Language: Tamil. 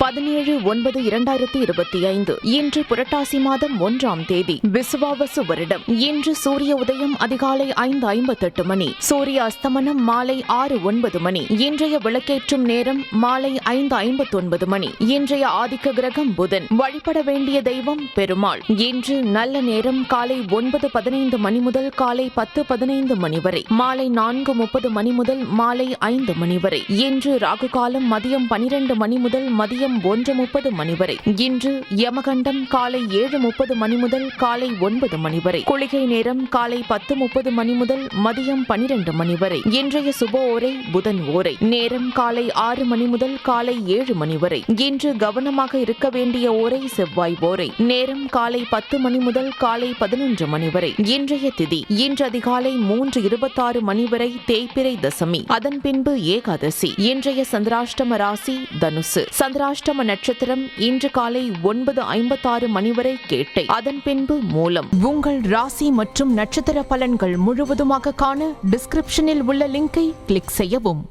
17/9/2025 இன்று புரட்டாசி மாதம் 1ஆம் தேதி விசுவாவசு வருடம். இன்று சூரிய உதயம் அதிகாலை 5:58 மணி, சூரிய அஸ்தமனம் மாலை 6:09 மணி. இன்றைய விளக்கேற்றும் நேரம் மாலை 5:59 மணி. இன்றைய ஆதிக்க கிரகம் புதன். வழிபட வேண்டிய தெய்வம் பெருமாள். இன்று நல்ல நேரம் காலை 9:15 மணி முதல் காலை 10:15 மணி வரை, மாலை 4:30 மணி முதல் மாலை 5 மணி வரை. இன்று ராகு காலம் மதியம் 12 மணி முதல் மதியம் 1:30 மணி வரை. இன்று யமகண்டம் காலை 7:30 மணி முதல் காலை 9 மணி வரை. குளிகை நேரம் காலை 10:30 மணி முதல் மதியம் 12 மணி வரை. இன்றைய சுப ஓரை புதன் ஓரை. நேரம் காலை 6 மணி முதல் காலை 7 மணி வரை. இன்று கவனமாக இருக்க வேண்டிய ஓரை செவ்வாய் ஓரை. நேரம் காலை 10 மணி முதல் காலை 11 மணி வரை. இன்றைய திதி இன்று அதிகாலை 3:26 மணி வரை தேய்பிறை தசமி, அதன் பின்பு ஏகாதசி. இன்றைய சந்திராஷ்டம ராசி தனுசு. சந்திராஷ்டம நட்சத்திரம் இன்று காலை 9:56 மணி வரை கேட்டை, அதன் பின்பு மூலம். உங்கள் ராசி மற்றும் நட்சத்திர பலன்கள் முழுவதுமாக காண டிஸ்கிரிப்ஷனில் உள்ள லிங்கை கிளிக் செய்யவும்.